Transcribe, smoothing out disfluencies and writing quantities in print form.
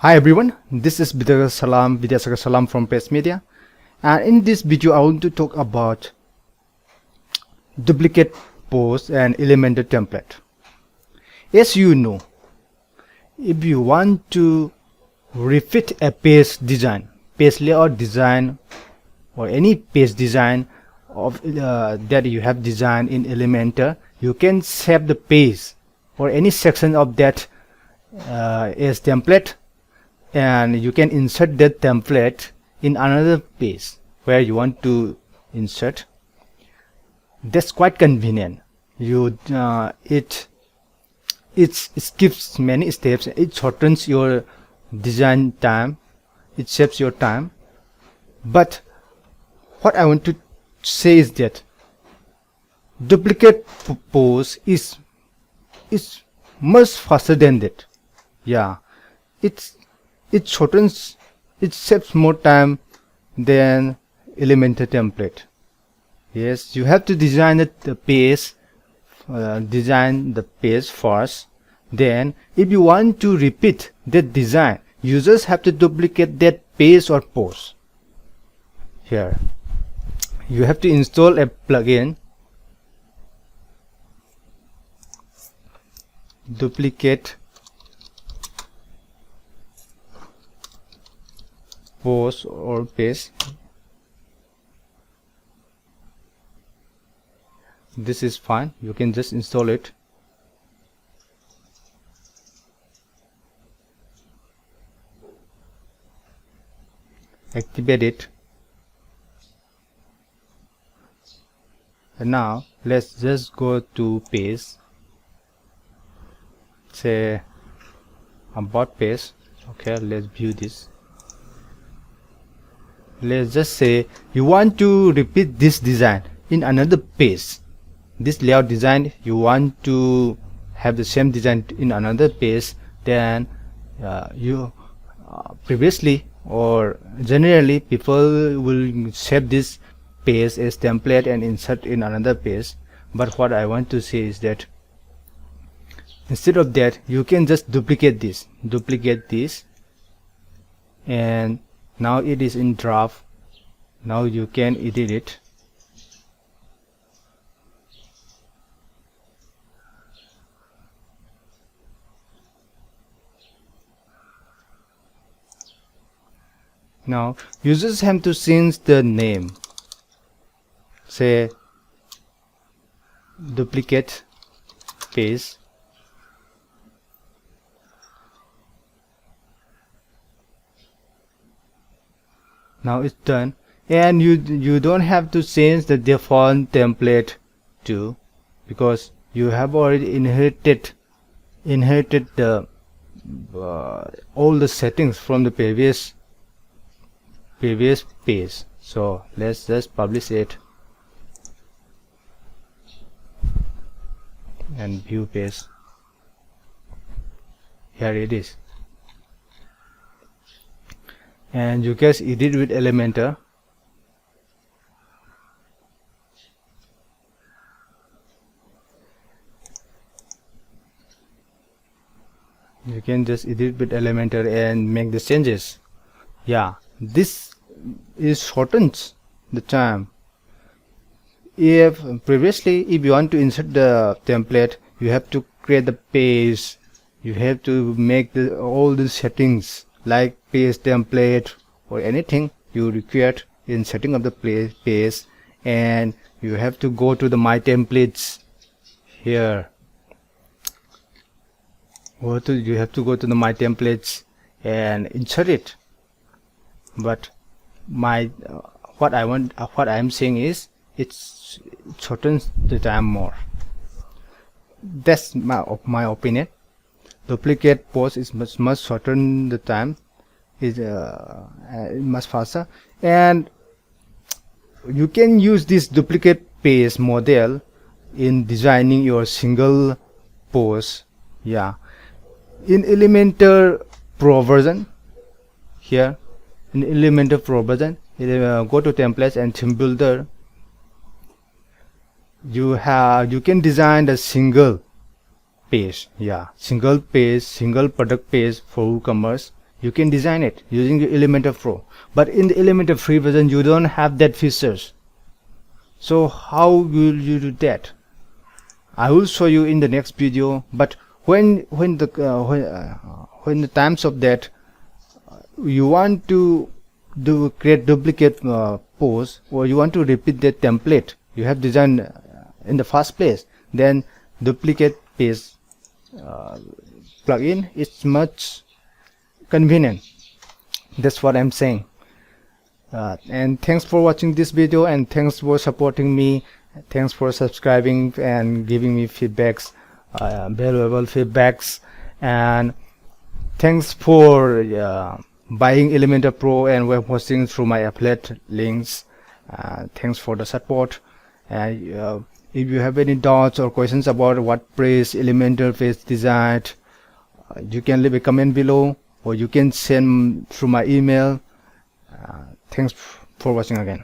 Hi everyone, this is Vidyasagar Salam from Press Media, and in this video I want to talk about duplicate post and Elementor template. As you know, if you want to refit a page design, page layout design, or any page design of that you have designed in Elementor, you can save the page or any section of that as template, and you can insert that template in another page where you want to insert. That's quite convenient. It skips many steps. It shortens your design time. It saves your time. But what I want to say is that duplicate pose is much faster than that. Yeah, it shortens, it saves more time than Elementor template. Yes, you have to design the page first. Then if you want to repeat that design, users have to duplicate that page or post. Here you have to install a plugin, duplicate post or page. This is fine, you can just install it. Activate it. And now let's just go to page, say about page. Okay, let's view this. Let's just say you want to repeat this design in another page. This layout design, you want to have the same design in another page. Then you previously or generally people will save this page as template and insert in another page. But what I want to say is that instead of that, you can just duplicate this, and now it is in draft. Now you can edit it. Now users have to change the name, say duplicate page. Now it's done, and you don't have to change the default template too, because you have already inherited the all the settings from the previous page. So let's just publish it and view page. Here it is, and you can edit with Elementor. You can just edit with Elementor and make the changes. Yeah, this is shortens the time. If previously, if you want to insert the template, you have to create the page, you have to make all the settings like page template or anything you require in setting up the page, and you have to go to the my templates here. You have to go to the my templates and insert it. But what I'm saying is it shortens the time more. That's my opinion. Duplicate post is much shorten the time, is much faster, and you can use this duplicate page model in designing your single post. Yeah, in Elementor Pro version, here in Elementor Pro version, go to templates and theme builder. You can design the single page, single product page for WooCommerce. you can design it using the Elementor Pro. But in the Elementor free version, you don't have that features. So how will you do that? I will show you in the next video. But when the times of that you want to create duplicate pose, or you want to repeat that template you have designed in the first place, then duplicate page plugin is much convenient. That's what I'm saying. And thanks for watching this video, and thanks for supporting me. Thanks for subscribing and giving me feedbacks, valuable feedbacks, and thanks for buying Elementor Pro and web hosting through my affiliate links. Thanks for the support. And if you have any doubts or questions about WordPress Elementor page design, you can leave a comment below, or you can send through my email. Thanks for watching again.